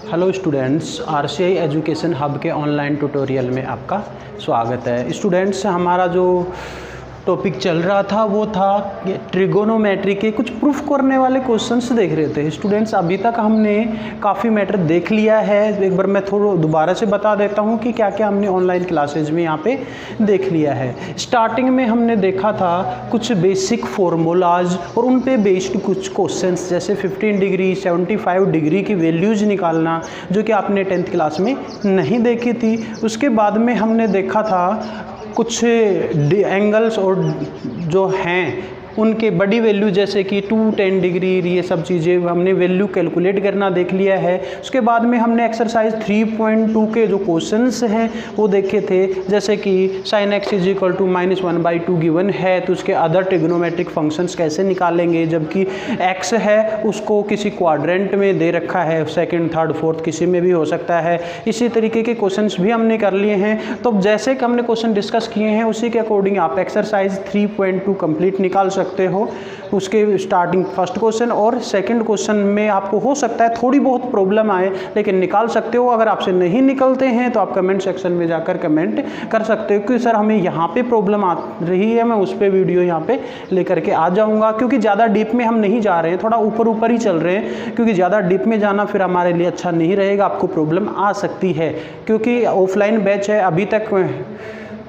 Hello students, RCI education hub के online tutorial में आपका स्वागत है। स्टूडेंट्स, हमारा जो टॉपिक चल रहा था वो था ट्रिगोनोमेट्री के कुछ प्रूफ करने वाले क्वेश्चंस देख रहे थे। स्टूडेंट्स, अभी तक हमने काफ़ी मैटर देख लिया है। एक बार मैं थोड़ा दोबारा से बता देता हूँ कि क्या क्या हमने ऑनलाइन क्लासेज में यहाँ पे देख लिया है। स्टार्टिंग में हमने देखा था कुछ बेसिक फॉर्मूलाज और उन पे बेस्ड कुछ क्वेश्चंस, जैसे 15 डिग्री 75 डिग्री की वैल्यूज निकालना, जो कि आपने 10th क्लास में नहीं देखी थी। उसके बाद में हमने देखा था कुछ एंगल्स और जो हैं उनके बड़ी वैल्यू, जैसे कि 210 डिग्री, ये सब चीज़ें हमने वैल्यू कैलकुलेट करना देख लिया है। उसके बाद में हमने एक्सरसाइज 3.2 के जो क्वेश्चंस हैं वो देखे थे, जैसे कि sin x is equal to -1/2 given है तो उसके अदर ट्रिग्नोमेट्रिक फंक्शंस कैसे निकालेंगे, जबकि x है उसको किसी क्वाड्रेंट में दे रखा है, सेकंड थर्ड फोर्थ किसी में भी हो सकता है। इसी तरीके के क्वेश्चंस भी हमने कर लिए हैं। तो जैसे कि हमने क्वेश्चन डिस्कस किए हैं उसी के अकॉर्डिंग आप एक्सरसाइज 3.2 कंप्लीट निकाल सकते हो। उसके स्टार्टिंग फर्स्ट क्वेश्चन और सेकंड क्वेश्चन में आपको हो सकता है थोड़ी बहुत प्रॉब्लम आए, लेकिन निकाल सकते हो। अगर आपसे नहीं निकलते हैं तो आप कमेंट सेक्शन में जाकर कमेंट कर सकते हो कि सर हमें यहाँ पे प्रॉब्लम आ रही है, मैं उस पर वीडियो यहाँ पे लेकर के आ जाऊँगा। क्योंकि ज़्यादा डीप में हम नहीं जा रहे हैं, थोड़ा ऊपर ऊपर ही चल रहे हैं, क्योंकि ज़्यादा डीप में जाना फिर हमारे लिए अच्छा नहीं रहेगा, आपको प्रॉब्लम आ सकती है। क्योंकि ऑफलाइन बैच है, अभी तक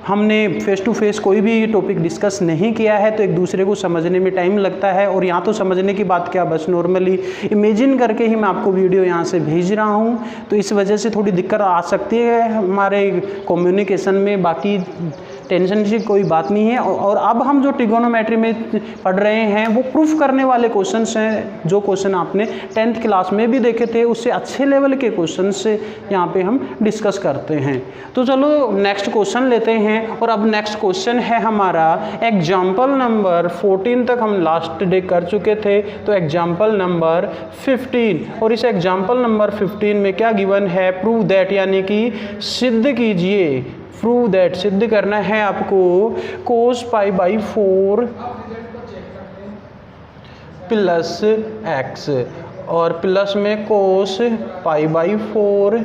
हमने फेस टू फेस कोई भी टॉपिक डिस्कस नहीं किया है, तो एक दूसरे को समझने में टाइम लगता है। और यहाँ तो समझने की बात क्या, बस नॉर्मली इमेजिन करके ही मैं आपको वीडियो यहाँ से भेज रहा हूँ, तो इस वजह से थोड़ी दिक्कत आ सकती है हमारे कम्युनिकेशन में। बाकी टेंशन की कोई बात नहीं है। और अब हम जो ट्रिगोनोमेट्री में पढ़ रहे हैं वो प्रूफ करने वाले क्वेश्चंस हैं। जो क्वेश्चन आपने 10th क्लास में भी देखे थे उससे अच्छे लेवल के क्वेश्चन से यहाँ पे हम डिस्कस करते हैं। तो चलो नेक्स्ट क्वेश्चन लेते हैं। और अब नेक्स्ट क्वेश्चन है हमारा एग्जाम्पल नंबर 14 तक हम लास्ट डे कर चुके थे, तो एग्जाम्पल नंबर 15। और इस एग्जाम्पल नंबर 15 में क्या गिवन है, प्रूव दैट, यानी कि सिद्ध कीजिए। प्रूव दैट सिद्ध करना है आपको cos π/4 प्लस x और प्लस में cos π/4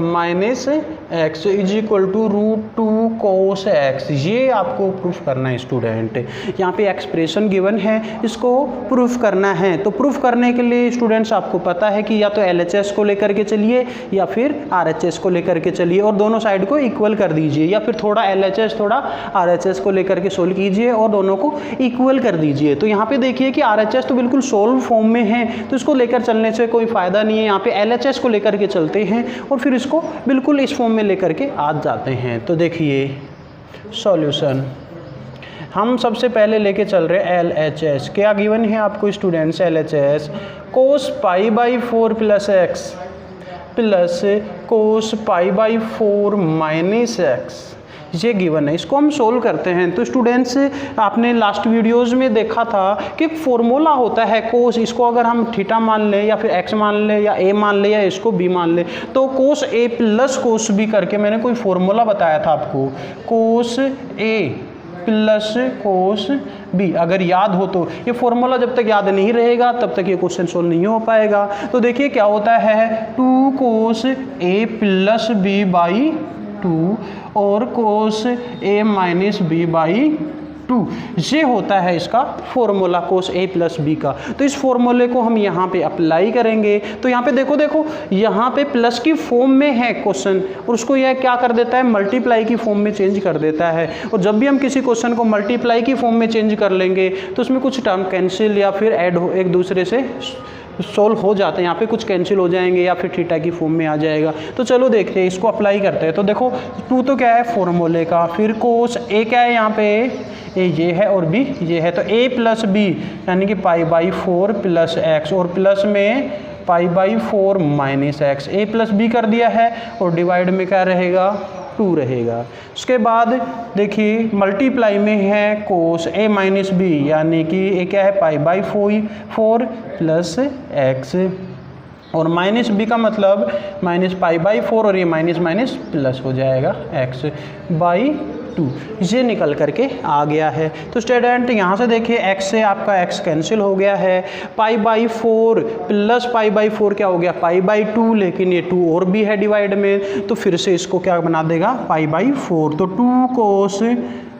minus x is equal to √2 cos x। ये आपको प्रूफ करना है स्टूडेंट। यहाँ पे एक्सप्रेशन गिवन है, इसको प्रूफ करना है। तो प्रूफ करने के लिए स्टूडेंट्स आपको पता है कि या तो LHS को लेकर के चलिए या फिर RHS को लेकर के चलिए और दोनों साइड को इक्वल कर दीजिए, या फिर थोड़ा LHS थोड़ा RHS को लेकर के सोल्व कीजिए और दोनों को इक्वल कर दीजिए। तो यहाँ पे देखिए कि RHS तो बिल्कुल सोल्व फॉर्म में है, तो इसको लेकर चलने से कोई फ़ायदा नहीं है। यहाँ पे LHS को लेकर के चलते हैं और फिर इसको बिल्कुल इस फॉर्म में लेकर के आ जाते हैं। तो देखिए सॉल्यूशन हम सबसे पहले लेके चल रहे हैं LHS। क्या गिवन है आपको students, LHS cos π/4 plus x plus cos π/4 minus x, ये गिवन है। इसको हम सोल्व करते हैं। तो स्टूडेंट्स, आपने लास्ट वीडियोस में देखा था कि फॉर्मूला होता है कोस, इसको अगर हम थीटा मान लें या फिर एक्स मान लें या ए मान लें या इसको बी मान लें, तो कोस ए प्लस कोस बी करके मैंने कोई फॉर्मूला बताया था आपको, कोस ए प्लस कोस बी। अगर याद हो तो ये फॉर्मूला जब तक याद नहीं रहेगा तब तक ये क्वेश्चन सोल्व नहीं हो पाएगा। तो देखिए क्या होता है, 2 कोस ए प्लस बी बाई 2 और कोस ए माइनस बी बाई 2, ये होता है इसका फॉर्मूला कोस ए प्लस बी का। तो इस फॉर्मूले को हम यहाँ पे अप्लाई करेंगे। तो यहाँ पे देखो यहाँ पे प्लस की फॉर्म में है क्वेश्चन और उसको यह क्या कर देता है, मल्टीप्लाई की फॉर्म में चेंज कर देता है। और जब भी हम किसी क्वेश्चन को मल्टीप्लाई की फॉर्म में चेंज कर लेंगे तो उसमें कुछ टर्म कैंसिल या फिर ऐड हो, एक दूसरे से सोल्व हो जाते हैं। यहाँ पे कुछ कैंसिल हो जाएंगे या फिर थीटा की फॉर्म में आ जाएगा। तो चलो देखते हैं, इसको अप्लाई करते हैं। तो देखो 2 तो क्या है फॉर्मूले का, फिर कोस ए क्या है यहाँ पे, ए ये है और बी ये है, तो a प्लस बी यानी कि π/4 प्लस x और प्लस में π/4 minus x, a plus B कर दिया है और डिवाइड में क्या रहेगा, 2 रहेगा। उसके बाद देखिए मल्टीप्लाई में है कोस a माइनस बी यानी कि ये क्या है π/4 प्लस x और माइनस बी का मतलब -π/4 और ये माइनस माइनस प्लस हो जाएगा x बाई 2 ये निकल करके आ गया है। तो स्टूडेंट यहाँ से देखिए x से आपका x कैंसिल हो गया है, π/4 प्लस π/4 क्या हो गया π/2, लेकिन ये 2 और भी है डिवाइड में, तो फिर से इसको क्या बना देगा π/4, तो 2 cos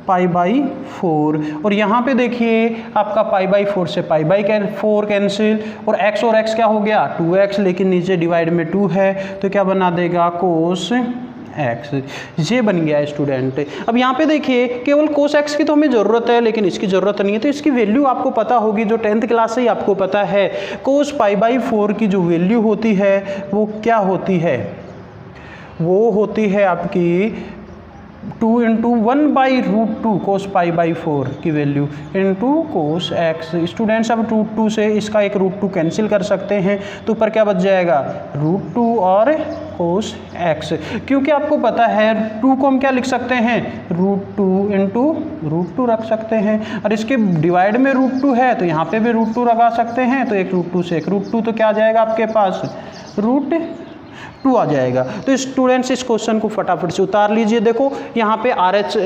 π/4। और यहाँ पे देखिए आपका π/4 से π/4 कैंसिल, और x क्या हो गया 2x, लेकिन नीचे डिवाइड में 2 है तो क्या बना देगा cos x, ये बन गया स्टूडेंट। अब यहाँ पे देखिए केवल cos x की तो हमें ज़रूरत है, लेकिन इसकी ज़रूरत नहीं है, तो इसकी वैल्यू आपको पता होगी, जो 10th क्लास से ही आपको पता है। cos π/4 की जो वैल्यू होती है वो क्या होती है, वो होती है आपकी 2 × 1/√2 cos π/4 की value into cos x। Students अब √2 से इसका एक √2 कैंसिल कर सकते हैं, तो ऊपर क्या बच जाएगा √2 और cos x, क्योंकि आपको पता है 2 को हम क्या लिख सकते हैं √2 × √2 रख सकते हैं, और इसके डिवाइड में √2 है तो यहाँ पे भी √2 लगा सकते हैं, तो एक √2 से एक √2 तो क्या आ जाएगा आपके पास √2 आ जाएगा। तो स्टूडेंट्स इस क्वेश्चन को फटाफट से उतार लीजिए। देखो यहाँ पे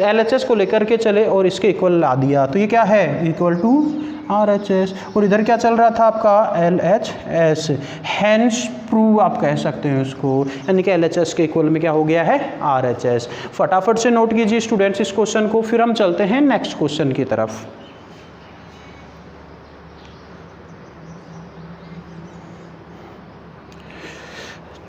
LHS को लेकर के चले और इसके इक्वल ला दिया, तो ये क्या है इक्वल टू RHS, और इधर क्या चल रहा था आपका LHS, हैंस प्रूव आप कह सकते हैं उसको, यानी कि LHS के इक्वल में क्या हो गया है RHS। फटाफट से नोट कीजिए स्टूडेंट्स इस क्वेश्चन को, फिर हम चलते हैं नेक्स्ट क्वेश्चन की तरफ।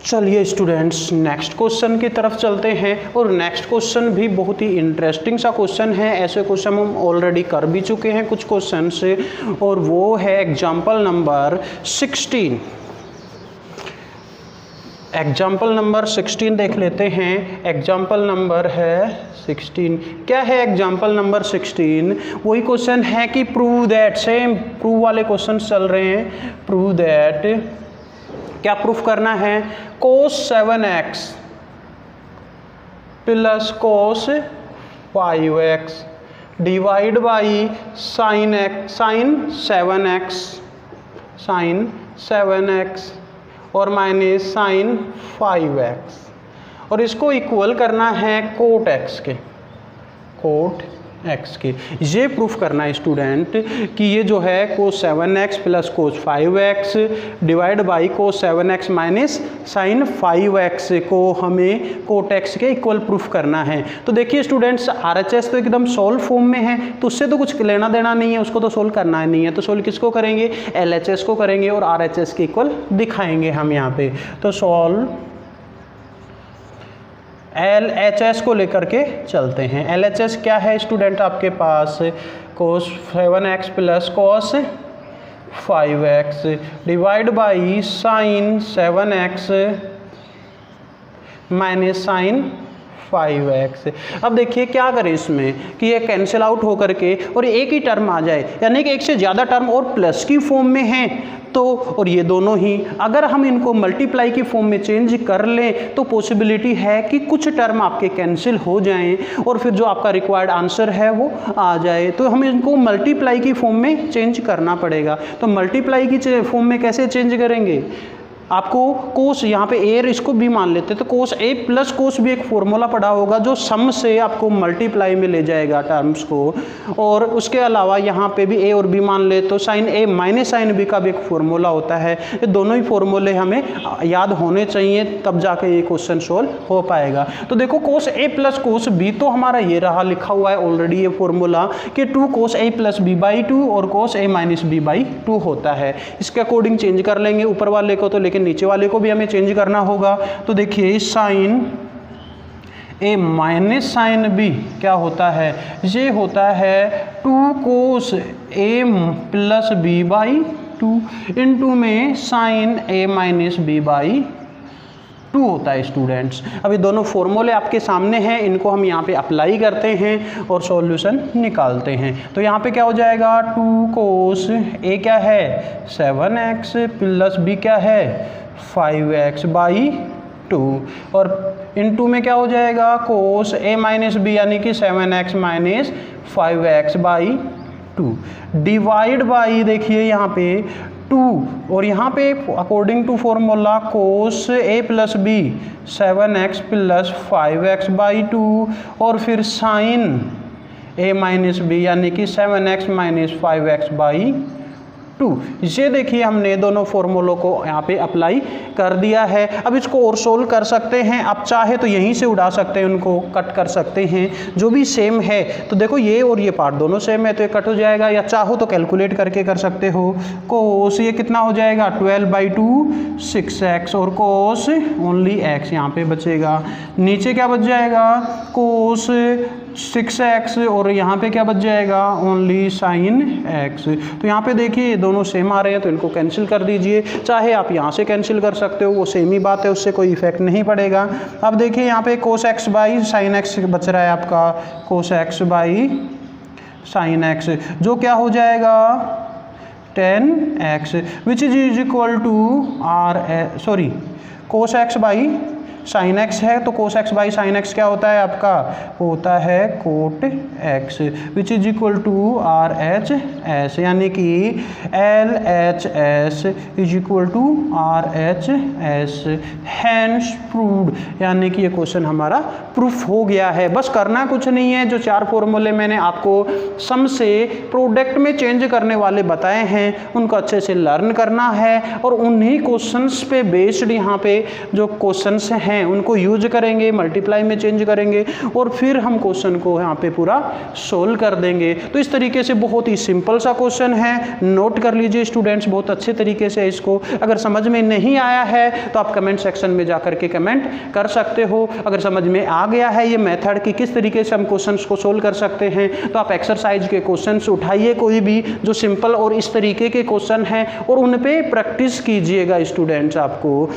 चलिए स्टूडेंट्स नेक्स्ट क्वेश्चन की तरफ चलते हैं, और नेक्स्ट क्वेश्चन भी बहुत ही इंटरेस्टिंग सा क्वेश्चन है। ऐसे क्वेश्चन हम ऑलरेडी कर भी चुके हैं कुछ क्वेश्चन से, और वो है एग्जाम्पल नंबर 16। एग्जाम्पल नंबर 16 देख लेते हैं। एग्जाम्पल नंबर है 16। क्या है एग्जाम्पल नंबर 16? वही क्वेश्चन है कि प्रूव दैट, सेम प्रूव वाले क्वेश्चन चल रहे हैं। प्रूव दैट क्या प्रूफ करना है, cos 7x plus cos 5x divide by sin 7x और माइनस sin 5x, और इसको इक्वल करना है कोट x के, कोट x के। ये प्रूफ करना है स्टूडेंट कि ये जो है cos 7x plus cos 5x divide by cos 7x minus sin 5x को हमें कोट x के इक्वल प्रूफ करना है। तो देखिए स्टूडेंट्स RHS तो एकदम सोल्व फॉर्म में है, तो उससे तो कुछ लेना देना नहीं है, उसको तो सोल्व करना नहीं है, तो सोल्व किसको करेंगे LHS को करेंगे, और RHS के इक्वल दिखाएंगे हम यहाँ पे। तो सोल्व LHS को लेकर के चलते हैं। LHS क्या है स्टूडेंट आपके पास, cos 7x plus cos 5x divide by sin 7x minus sin 5x। अब देखिए क्या करें इसमें कि ये कैंसिल आउट होकर के और एक ही टर्म आ जाए, यानी कि एक से ज़्यादा टर्म और प्लस की फॉर्म में हैं, तो और ये दोनों ही अगर हम इनको मल्टीप्लाई की फॉर्म में चेंज कर लें तो पॉसिबिलिटी है कि कुछ टर्म आपके कैंसिल हो जाएं और फिर जो आपका रिक्वायर्ड आंसर है वो आ जाए। तो हमें इनको मल्टीप्लाई की फॉर्म में चेंज करना पड़ेगा। तो मल्टीप्लाई की फॉर्म में कैसे चेंज करेंगे, आपको कोस यहाँ पे ए इसको भी मान लेते हैं, तो कोस ए प्लस कोस भी एक फॉर्मूला पड़ा होगा जो सम से आपको मल्टीप्लाई में ले जाएगा टर्म्स को, और उसके अलावा यहाँ पे भी ए और बी मान ले तो sign A minus sine B का भी एक फॉर्मूला होता है। ये दोनों ही फॉर्मूले हमें याद होने चाहिए, तब जाके ये क्वेश्चन सोल्व हो पाएगा। तो देखो कोस ए प्लस कोस बी तो हमारा ये रहा लिखा हुआ है ऑलरेडी ये फॉर्मूला कि 2 cos a plus B by 2 और cos a minus B by 2 होता है। इसके अकॉर्डिंग चेंज कर लेंगे ऊपर वाले को, तो लेकिन नीचे वाले को भी हमें चेंज करना होगा। तो देखिए sine A minus sine B क्या होता है, ये होता है 2 cos a plus B by 2 into में sine A minus B by 2 होता है स्टूडेंट्स। अभी दोनों फॉर्मूले आपके सामने हैं, इनको हम यहाँ पे अप्लाई करते हैं और सॉल्यूशन निकालते हैं। तो यहाँ पे क्या हो जाएगा 2 cos a क्या है 7x प्लस b क्या है 5x बाई 2 और इनटू में क्या हो जाएगा cos a माइनस बी यानी कि 7x minus 5x by 2 divide by देखिए यहाँ पे 2 और यहाँ पे according to formula cos a plus B 7x plus 5x/2 और फिर साइन a माइनस बी यानी कि 7x माइनस 5x/2। इसे देखिए हमने दोनों फॉर्मूलों को यहाँ पे अप्लाई कर दिया है। अब इसको और सोल्व कर सकते हैं, आप चाहे तो यहीं से उड़ा सकते हैं, उनको कट कर सकते हैं जो भी सेम है। तो देखो ये और ये पार्ट दोनों सेम है तो ये कट हो जाएगा, या चाहो तो कैलकुलेट करके कर सकते हो। कोस ये कितना हो जाएगा 12/2 6x और कोस ओनली x यहाँ पे बचेगा। नीचे क्या बच जाएगा कोस 6x और यहाँ पे क्या बच जाएगा ओनली साइन x। तो यहाँ पे देखिए दोनों सेम आ रहे हैं तो इनको कैंसिल कर दीजिए, चाहे आप यहाँ से कैंसिल कर सकते हो, वो सेम ही बात है, उससे कोई इफेक्ट नहीं पड़ेगा। अब देखिए यहाँ पे cos x by sine x बच रहा है आपका cos x by sine x, जो क्या हो जाएगा 10x which is equal to cos x by sine x है तो cos x by sine x क्या होता है आपका, होता है cot x which is equal to RHS, यानी कि LHS is equal to RHS। Hence proved, यानी कि ये क्वेश्चन हमारा प्रूफ हो गया है। बस करना कुछ नहीं है, जो 4 फॉर्मूले मैंने आपको सम से प्रोडक्ट में चेंज करने वाले बताए हैं उनको अच्छे से लर्न करना है और उन्हीं क्वेश्चंस पे बेस्ड यहाँ पे जो क्वेश्चंस हैं उनको यूज करेंगे, मल्टीप्लाई में चेंज करेंगे और फिर हम क्वेश्चन को यहाँ पे पूरा सोल्व कर देंगे। तो इस तरीके से बहुत ही सिंपल सा क्वेश्चन है, नोट कर लीजिए स्टूडेंट्स बहुत अच्छे तरीके से इसको। अगर समझ में नहीं आया है तो आप कमेंट सेक्शन में जाकर के कमेंट कर सकते हो। अगर समझ में आ गया है ये मेथड कि किस तरीके से हम क्वेश्चंस को सोल्व कर सकते हैं तो आप एक्सरसाइज के क्वेश्चंस उठाइए कोई भी जो सिंपल और इस तरीके के क्वेश्चन हैं और उन पे प्रैक्टिस कीजिएगा स्टूडेंट्स। आपको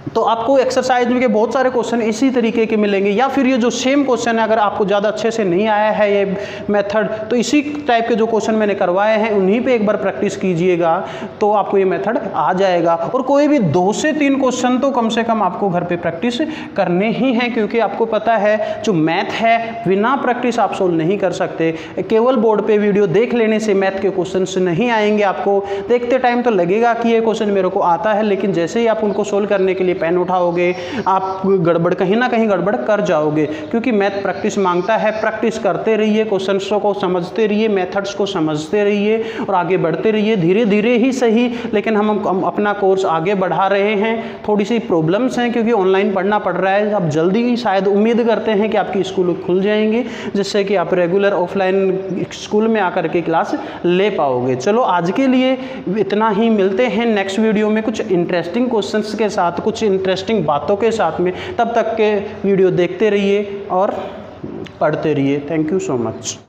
तो आपको एक्सरसाइज में के बहुत सारे क्वेश्चन इसी तरीके के मिलेंगे, या फिर ये जो सेम क्वेश्चन है अगर आपको ज़्यादा अच्छे से नहीं आया है ये मेथड तो इसी टाइप के जो क्वेश्चन मैंने करवाए हैं उन्हीं पे एक बार प्रैक्टिस कीजिएगा तो आपको ये मेथड आ जाएगा। और कोई भी 2 से 3 क्वेश्चन तो कम से कम आपको घर पे प्रैक्टिस करने ही हैं, क्योंकि आपको पता है जो मैथ है बिना प्रैक्टिस आप सोल्व नहीं कर सकते। केवल बोर्ड पे वीडियो देख लेने से मैथ के क्वेश्चन नहीं आएंगे, आपको देखते टाइम तो लगेगा कि ये क्वेश्चन मेरे को आता है, लेकिन जैसे ही आप उनको सोल्व करने के लिए पेन उठाओगे आप गड़बड़ कहीं ना कहीं गड़बड़ कर जाओगे, क्योंकि मैथ प्रैक्टिस मांगता है। प्रैक्टिस करते रहिए, क्वेश्चंस को समझते रहिए, मेथड्स को समझते रहिए और आगे बढ़ते रहिए, धीरे धीरे ही सही, लेकिन हम अपना कोर्स आगे बढ़ा रहे हैं। थोड़ी सी प्रॉब्लम्स हैं क्योंकि ऑनलाइन पढ़ना पड़ रहा है। अब जल्दी ही शायद उम्मीद करते हैं कि आपकी स्कूल खुल जाएंगे जिससे कि आप रेगुलर ऑफलाइन स्कूल में आकर के क्लास ले पाओगे। चलो आज के लिए इतना ही, मिलते हैं नेक्स्ट वीडियो में कुछ इंटरेस्टिंग क्वेश्चंस के साथ, कुछ इंटरेस्टिंग बातों के साथ में। तब तक के वीडियो देखते रहिए और पढ़ते रहिए। Thank you so much.